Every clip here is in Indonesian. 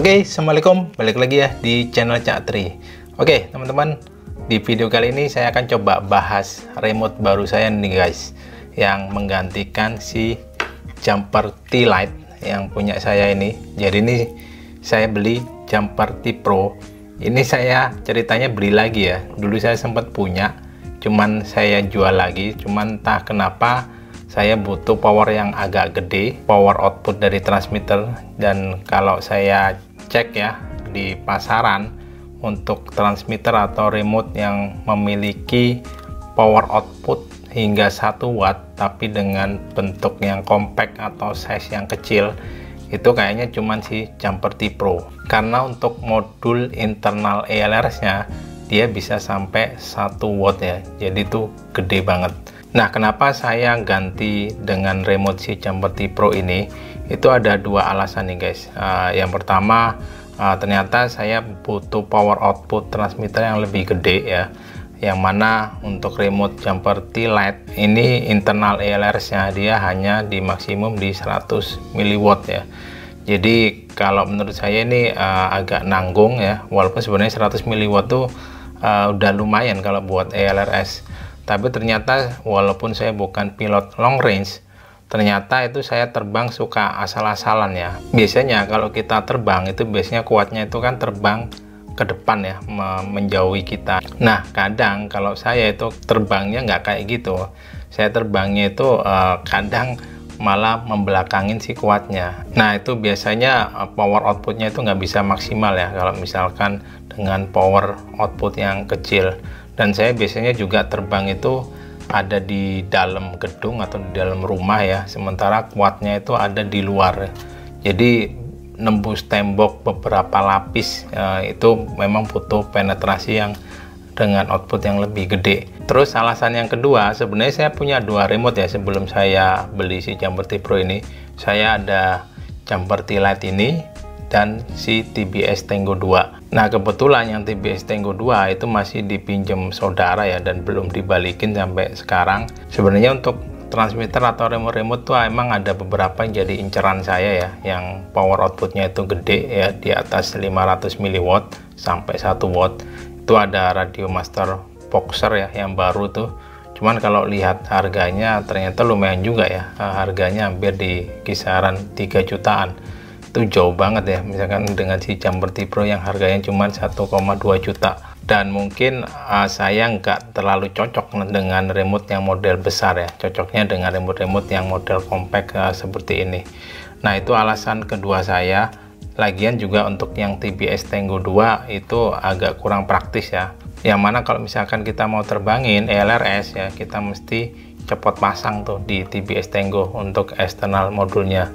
Oke, assalamualaikum, balik lagi ya di channel Cak Tri. Oke teman-teman, di video kali ini saya akan coba bahas remote baru saya nih guys, yang menggantikan si jumper T-Lite yang punya saya ini. Jadi ini saya beli jumper T Pro. Ini saya ceritanya beli lagi ya, dulu saya sempat punya, cuman saya jual lagi. Cuman entah kenapa saya butuh power yang agak gede, power output dari transmitter. Dan kalau saya cek ya di pasaran, untuk transmitter atau remote yang memiliki power output hingga 1 watt tapi dengan bentuk yang compact atau size yang kecil, itu kayaknya cuman si jumper T Pro. Karena untuk modul internal ELRS nya dia bisa sampai 1 watt ya, jadi itu gede banget. Nah, kenapa saya ganti dengan remote si jumper T Pro ini? Itu ada dua alasan nih guys. Yang pertama, ternyata saya butuh power output transmitter yang lebih gede ya, yang mana untuk remote jumper T-Lite ini internal ELRS nya dia hanya di maksimum di 100 mW ya. Jadi kalau menurut saya ini agak nanggung ya, walaupun sebenarnya 100 mW tuh udah lumayan kalau buat ELRS. Tapi ternyata walaupun saya bukan pilot long range, ternyata itu saya terbang suka asal-asalan ya. Biasanya kalau kita terbang itu biasanya kuatnya itu kan terbang ke depan ya, menjauhi kita. Nah kadang kalau saya itu terbangnya nggak kayak gitu, saya terbangnya itu kadang malah membelakangin si kuatnya. Nah itu biasanya power outputnya itu nggak bisa maksimal ya kalau misalkan dengan power output yang kecil. Dan saya biasanya juga terbang itu ada di dalam gedung atau di dalam rumah ya, sementara kuatnya itu ada di luar. Jadi nembus tembok beberapa lapis itu memang butuh penetrasi yang dengan output yang lebih gede. Terus alasan yang kedua, sebenarnya saya punya dua remote ya sebelum saya beli si jumper T Pro ini. Saya ada jumper T-Lite ini dan si TBS Tango 2. Nah kebetulan yang TBS Tango 2 itu masih dipinjam saudara ya, dan belum dibalikin sampai sekarang. Sebenarnya untuk transmitter atau remote tuh emang ada beberapa yang jadi inceran saya ya, yang power outputnya itu gede ya, di atas 500 mW sampai 1 watt. Itu ada Radio Master Boxer ya yang baru tuh. Cuman kalau lihat harganya ternyata lumayan juga ya, harganya hampir di kisaran 3 jutaan. Itu jauh banget ya, misalkan dengan si jumper T Pro yang harganya cuma 1,2 juta. Dan mungkin saya nggak terlalu cocok dengan remote yang model besar ya, cocoknya dengan remote yang model compact seperti ini. Nah itu alasan kedua saya. Lagian juga untuk yang TBS Tango 2 itu agak kurang praktis ya, yang mana kalau misalkan kita mau terbangin ELRS ya, kita mesti cepot pasang tuh di TBS Tango untuk eksternal modulnya,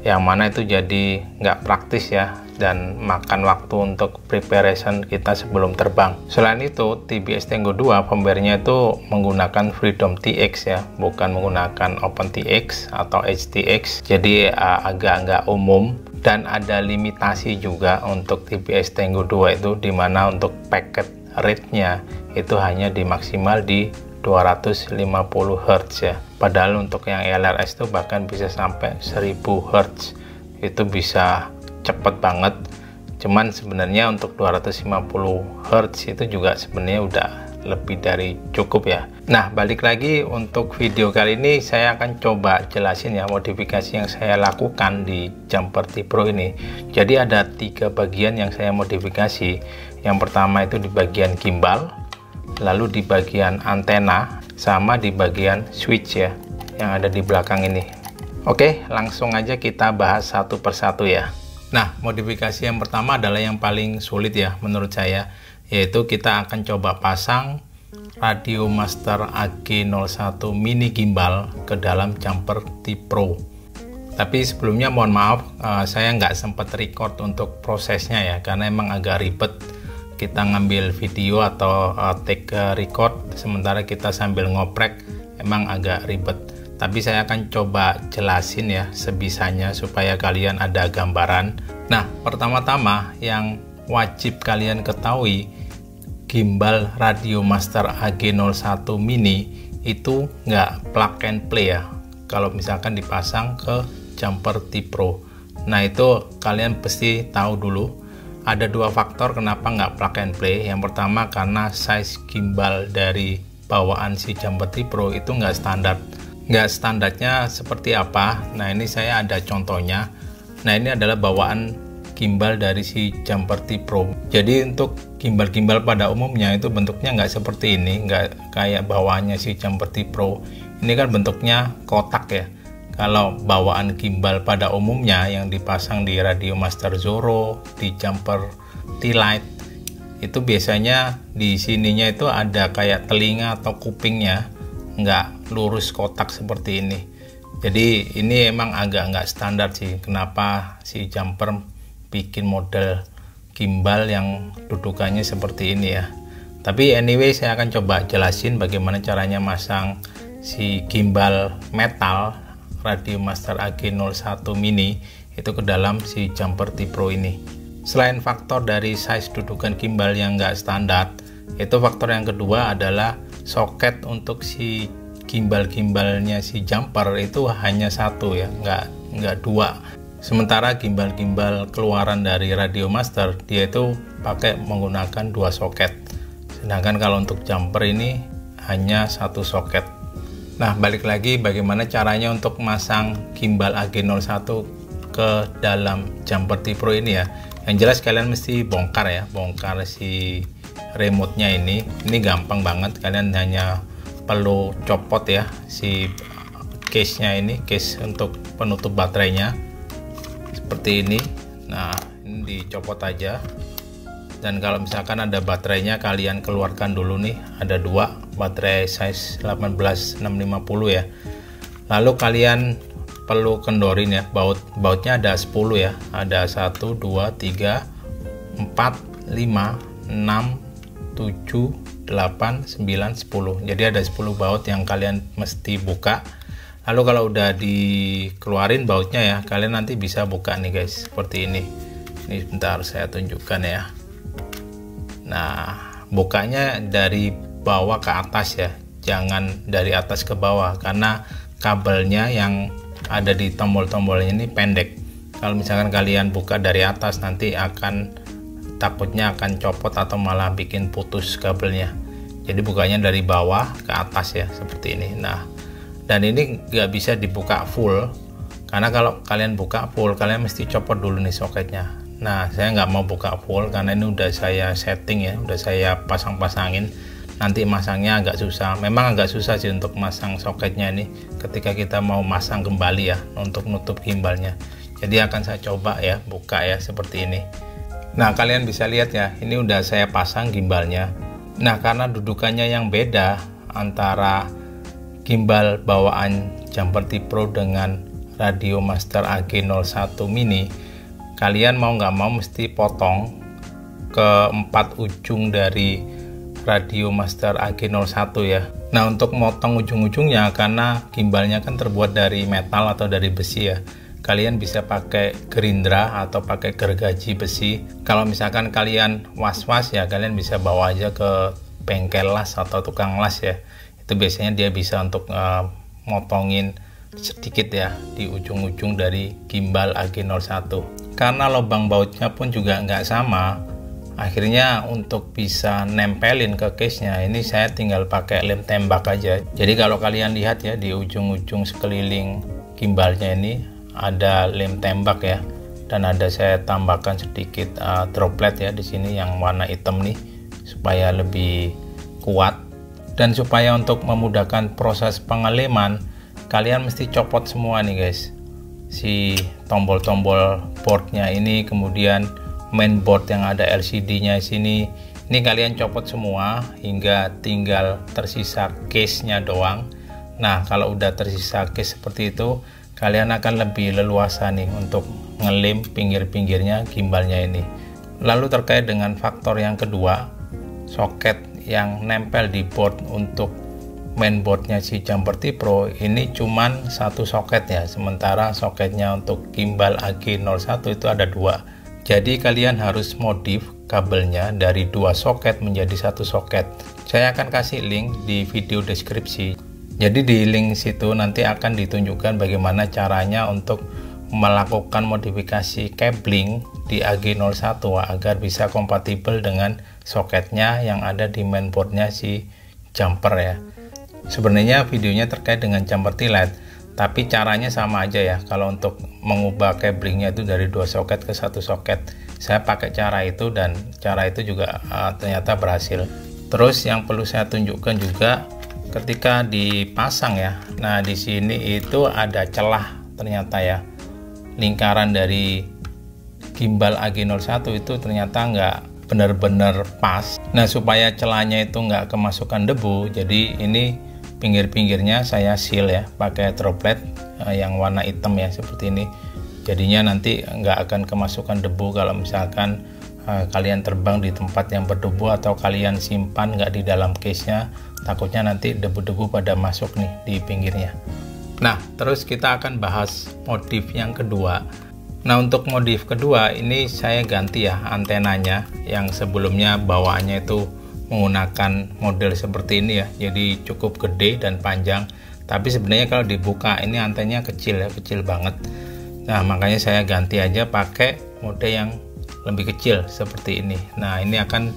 yang mana itu jadi nggak praktis ya, dan makan waktu untuk preparation kita sebelum terbang. Selain itu TBS Tango 2 pembernya itu menggunakan Freedom TX ya, bukan menggunakan OpenTX atau HTX, jadi agak nggak umum. Dan ada limitasi juga untuk TBS Tango 2 itu, dimana untuk packet rate-nya itu hanya dimaksimal di 250 Hz ya. Padahal untuk yang ELRS itu bahkan bisa sampai 1000 Hz. Itu bisa cepet banget. Cuman sebenarnya untuk 250 Hz itu juga sebenarnya udah lebih dari cukup ya. Nah balik lagi untuk video kali ini, saya akan coba jelasin ya modifikasi yang saya lakukan di jumper T Pro ini. Jadi ada 3 bagian yang saya modifikasi. Yang pertama itu di bagian gimbal, lalu di bagian antena, sama di bagian switch ya yang ada di belakang ini. Oke, langsung aja kita bahas satu persatu ya. Nah modifikasi yang pertama adalah yang paling sulit ya menurut saya, yaitu kita akan coba pasang Radio Master AG01 mini gimbal ke dalam jumper T Pro. Tapi sebelumnya mohon maaf, saya nggak sempat record untuk prosesnya ya, karena emang agak ribet. Kita ngambil video atau take record sementara kita sambil ngoprek, emang agak ribet. Tapi saya akan coba jelasin ya sebisanya supaya kalian ada gambaran. Nah pertama-tama yang wajib kalian ketahui, gimbal Radio Master AG01 mini itu nggak plug and play ya kalau misalkan dipasang ke jumper T Pro. Nah itu kalian pasti tahu dulu. Ada dua faktor kenapa nggak plug and play. Yang pertama karena size gimbal dari bawaan si Jumper T Pro itu nggak standar. Nggak standarnya seperti apa? Nah ini saya ada contohnya. Nah ini adalah bawaan gimbal dari si Jumper T Pro. Jadi untuk gimbal-gimbal pada umumnya itu bentuknya nggak seperti ini, nggak kayak bawaannya si Jumper T Pro. Ini kan bentuknya kotak ya. Kalau bawaan gimbal pada umumnya yang dipasang di Radiomaster Zorro, di Jumper T-Lite, itu biasanya di sininya itu ada kayak telinga atau kupingnya, nggak lurus kotak seperti ini. Jadi ini emang agak nggak standar sih. Kenapa si Jumper bikin model gimbal yang dudukannya seperti ini ya. Tapi anyway, saya akan coba jelasin bagaimana caranya masang si gimbal metal Radiomaster AG01 Mini itu ke dalam si Jumper T Pro ini. Selain faktor dari size dudukan gimbal yang nggak standar, itu faktor yang kedua adalah soket untuk si gimbal-gimbalnya si Jumper itu hanya satu ya, nggak dua. Sementara gimbal-gimbal keluaran dari Radiomaster dia itu pakai menggunakan dua soket. Sedangkan kalau untuk Jumper ini hanya satu soket. Nah, balik lagi bagaimana caranya untuk masang gimbal AG01 ke dalam Jumper T Pro ini ya. Yang jelas kalian mesti bongkar ya, bongkar si remote-nya ini. Ini gampang banget, kalian hanya perlu copot ya si case-nya ini, case untuk penutup baterainya. Seperti ini. Nah, ini dicopot aja. Dan kalau misalkan ada baterainya, kalian keluarkan dulu nih, ada dua baterai size 18650 ya. Lalu kalian perlu kendorin ya, bautnya ada 10 ya, ada 1 2 3 4 5 6 7 8 9 10. Jadi ada 10 baut yang kalian mesti buka. Lalu kalau udah dikeluarin bautnya ya, kalian nanti bisa buka nih guys, seperti ini. Ini sebentar saya tunjukkan ya. Nah, bukanya dari bawah ke atas ya, jangan dari atas ke bawah, karena kabelnya yang ada di tombol-tombolnya ini pendek. Kalau misalkan kalian buka dari atas, nanti takutnya akan copot atau malah bikin putus kabelnya. Jadi bukanya dari bawah ke atas ya, seperti ini. Nah, dan ini nggak bisa dibuka full, karena kalau kalian buka full, kalian mesti copot dulu nih soketnya. Nah, saya nggak mau buka full karena ini udah saya setting ya, udah saya pasang-pasangin. Nanti masangnya agak susah. Memang agak susah sih untuk masang soketnya ini ketika kita mau masang kembali ya, untuk nutup gimbalnya. Jadi akan saya coba ya, buka ya seperti ini. Nah, kalian bisa lihat ya, ini udah saya pasang gimbalnya. Nah, karena dudukannya yang beda antara gimbal bawaan Jumper T Pro dengan Radiomaster AG01 Mini, kalian mau nggak mau mesti potong ke 4 ujung dari Radiomaster AG01 ya. Nah, untuk motong ujung-ujungnya, karena gimbalnya kan terbuat dari metal atau dari besi ya, kalian bisa pakai gerindra atau pakai gergaji besi. Kalau misalkan kalian was-was ya, kalian bisa bawa aja ke bengkel las atau tukang las ya. Itu biasanya dia bisa untuk motongin sedikit ya di ujung-ujung dari gimbal AG01. Karena lubang bautnya pun juga nggak sama, akhirnya untuk bisa nempelin ke case-nya ini saya tinggal pakai lem tembak aja. Jadi kalau kalian lihat ya, di ujung-ujung sekeliling gimbalnya ini ada lem tembak ya, dan ada saya tambahkan sedikit droplet ya di sini yang warna hitam nih, supaya lebih kuat. Dan supaya untuk memudahkan proses pengeleman, kalian mesti copot semua nih guys, si tombol-tombol boardnya ini, kemudian mainboard yang ada LCD-nya sini. Ini kalian copot semua hingga tinggal tersisa case-nya doang. Nah, kalau udah tersisa case seperti itu, kalian akan lebih leluasa nih untuk ngelem pinggir-pinggirnya gimbalnya ini. Lalu terkait dengan faktor yang kedua, soket yang nempel di board untuk mainboardnya si Jumper T Pro ini cuman satu soket ya, sementara soketnya untuk gimbal AG01 itu ada dua. Jadi kalian harus modif kabelnya dari dua soket menjadi satu soket. Saya akan kasih link di video deskripsi. Jadi di link situ nanti akan ditunjukkan bagaimana caranya untuk melakukan modifikasi cabling di AG01 agar bisa kompatibel dengan soketnya yang ada di mainboardnya si jumper ya. Sebenarnya videonya terkait dengan jumper T-LED, tapi caranya sama aja ya. Kalau untuk mengubah cablingnya itu dari 2 soket ke 1 soket, saya pakai cara itu dan cara itu juga ternyata berhasil. Terus yang perlu saya tunjukkan juga ketika dipasang ya. Nah, di sini itu ada celah ternyata ya. Lingkaran dari gimbal AG01 itu ternyata nggak benar-benar pas. Nah, supaya celahnya itu nggak kemasukan debu, jadi ini pinggir-pinggirnya saya seal ya pakai droplet yang warna hitam ya seperti ini. Jadinya nanti nggak akan kemasukan debu kalau misalkan kalian terbang di tempat yang berdebu atau kalian simpan nggak di dalam case-nya, takutnya nanti debu-debu pada masuk nih di pinggirnya. Nah, terus kita akan bahas modif yang kedua. Nah, untuk modif kedua ini saya ganti ya antenanya, yang sebelumnya bawaannya itu menggunakan model seperti ini ya, jadi cukup gede dan panjang, tapi sebenarnya kalau dibuka ini antenanya kecil ya, kecil banget. Nah, makanya saya ganti aja pakai mode yang lebih kecil seperti ini. Nah, ini akan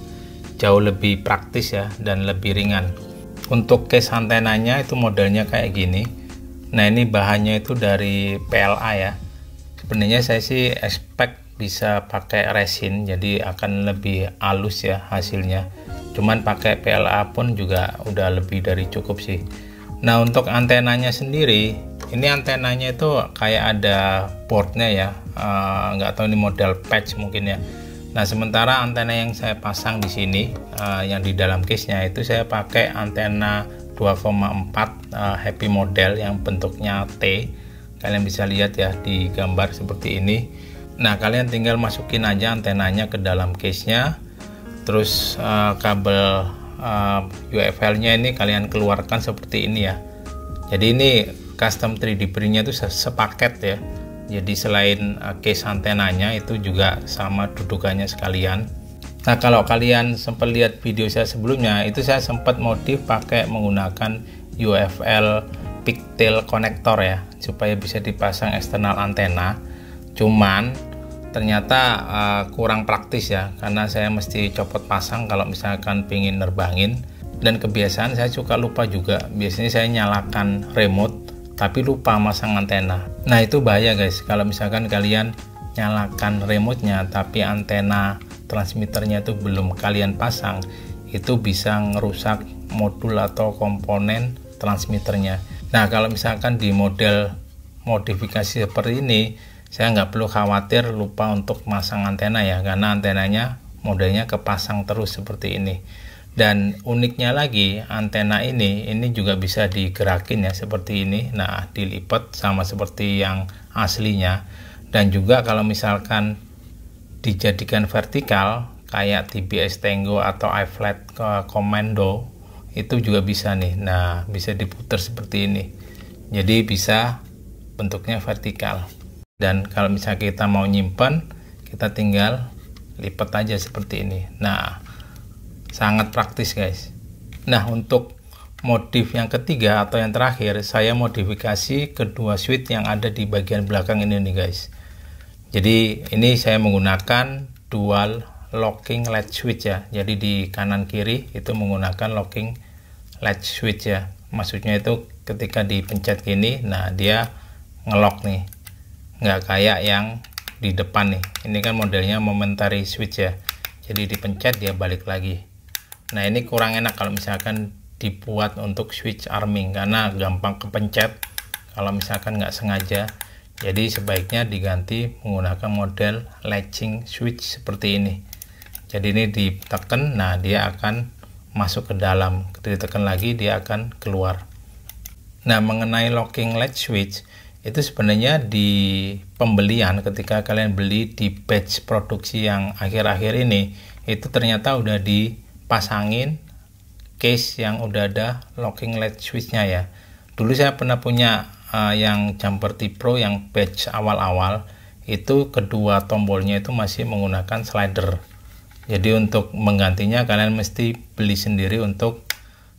jauh lebih praktis ya dan lebih ringan. Untuk case antenanya itu modelnya kayak gini. Nah, ini bahannya itu dari PLA ya. Sebenarnya saya sih expect bisa pakai resin, jadi akan lebih halus ya hasilnya. Cuman pakai PLA pun juga udah lebih dari cukup sih. Nah, untuk antenanya sendiri, ini antenanya itu kayak ada portnya ya. Nggak tahu ini model patch mungkin ya. Nah, sementara antena yang saya pasang di sini, yang di dalam case-nya itu saya pakai antena 2,4 happy model yang bentuknya T. Kalian bisa lihat ya di gambar seperti ini. Nah, kalian tinggal masukin aja antenanya ke dalam case-nya. Terus kabel UFL nya ini kalian keluarkan seperti ini ya. Jadi ini custom 3D print-nya itu sepaket ya. Jadi selain case antenanya itu juga sama dudukannya sekalian. Nah, kalau kalian sempat lihat video saya sebelumnya, itu saya sempat modif pakai menggunakan UFL pigtail connector ya, supaya bisa dipasang eksternal antena. Cuman ternyata kurang praktis ya, karena saya mesti copot pasang kalau misalkan pingin nerbangin. Dan kebiasaan saya suka lupa juga, biasanya saya nyalakan remote tapi lupa masang antena. Nah, itu bahaya guys, kalau misalkan kalian nyalakan remote-nya tapi antena transmitternya itu belum kalian pasang, itu bisa ngerusak modul atau komponen transmitternya. Nah, kalau misalkan di model modifikasi seperti ini, saya nggak perlu khawatir lupa untuk masang antena ya, karena antenanya modelnya kepasang terus seperti ini. Dan uniknya lagi, antena ini juga bisa digerakin ya seperti ini. Nah, dilipat sama seperti yang aslinya. Dan juga kalau misalkan dijadikan vertikal kayak TBS Tango atau iFlat Commando, itu juga bisa nih. Nah, bisa diputar seperti ini, jadi bisa bentuknya vertikal. Dan kalau misalnya kita mau nyimpan, kita tinggal lipat aja seperti ini. Nah, sangat praktis guys. Nah, untuk modif yang ketiga atau yang terakhir, saya modifikasi kedua switch yang ada di bagian belakang ini nih guys. Jadi ini saya menggunakan dual locking latch switch ya. Jadi di kanan kiri itu menggunakan locking latch switch ya. Maksudnya itu ketika dipencet gini, nah dia ngelock nih. Nggak kayak yang di depan nih. Ini kan modelnya momentary switch ya. Jadi dipencet dia balik lagi. Nah, ini kurang enak kalau misalkan dibuat untuk switch arming, karena gampang kepencet kalau misalkan nggak sengaja. Jadi sebaiknya diganti menggunakan model latching switch seperti ini. Jadi ini ditekan, nah dia akan masuk ke dalam, ditekan lagi dia akan keluar. Nah, mengenai locking latch switch itu sebenarnya di pembelian, ketika kalian beli di batch produksi yang akhir-akhir ini, itu ternyata udah dipasangin case yang udah ada locking latch switchnya ya. Dulu saya pernah punya yang Jumper T Pro yang batch awal-awal, itu kedua tombolnya itu masih menggunakan slider. Jadi untuk menggantinya kalian mesti beli sendiri untuk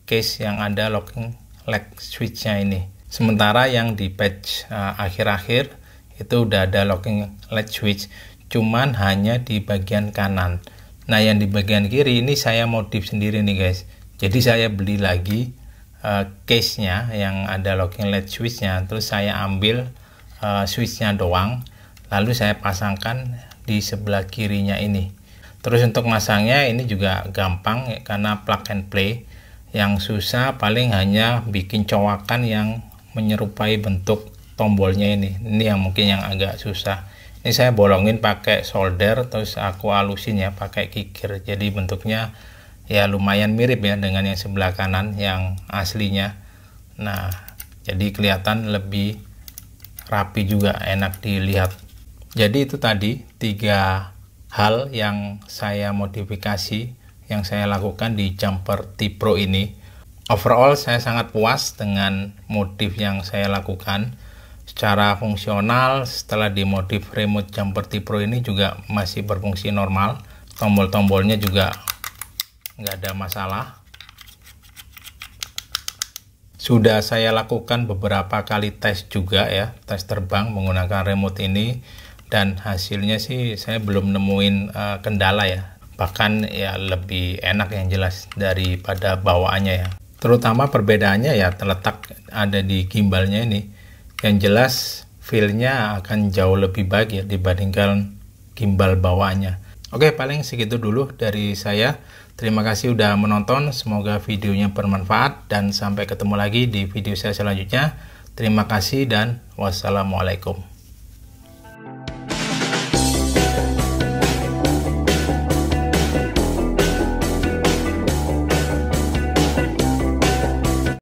case yang ada locking latch switchnya ini. Sementara yang di batch akhir-akhir itu udah ada locking light switch, cuman hanya di bagian kanan. Nah, yang di bagian kiri ini saya modif sendiri nih guys. Jadi saya beli lagi case-nya yang ada locking light switch-nya, terus saya ambil switch-nya doang, lalu saya pasangkan di sebelah kirinya ini. Terus untuk masangnya ini juga gampang ya, karena plug and play. Yang susah paling hanya bikin cowakan yang menyerupai bentuk tombolnya ini. Ini yang mungkin yang agak susah. Ini saya bolongin pakai solder, terus aku halusin ya pakai kikir. Jadi bentuknya ya lumayan mirip ya dengan yang sebelah kanan yang aslinya. Nah, jadi kelihatan lebih rapi juga, enak dilihat. Jadi itu tadi 3 hal yang saya modifikasi, yang saya lakukan di jumper T-Pro ini. Overall saya sangat puas dengan modif yang saya lakukan. Secara fungsional, setelah dimodif remote jumper T-Pro ini juga masih berfungsi normal. Tombol-tombolnya juga nggak ada masalah. Sudah saya lakukan beberapa kali tes juga ya, tes terbang menggunakan remote ini, dan hasilnya sih saya belum nemuin kendala ya. Bahkan ya lebih enak yang jelas daripada bawaannya ya. Terutama perbedaannya ya terletak ada di gimbalnya ini. Yang jelas feel-nya akan jauh lebih baik ya dibandingkan gimbal bawaannya. Oke, paling segitu dulu dari saya. Terima kasih udah menonton, semoga videonya bermanfaat, dan sampai ketemu lagi di video saya selanjutnya. Terima kasih dan wassalamualaikum.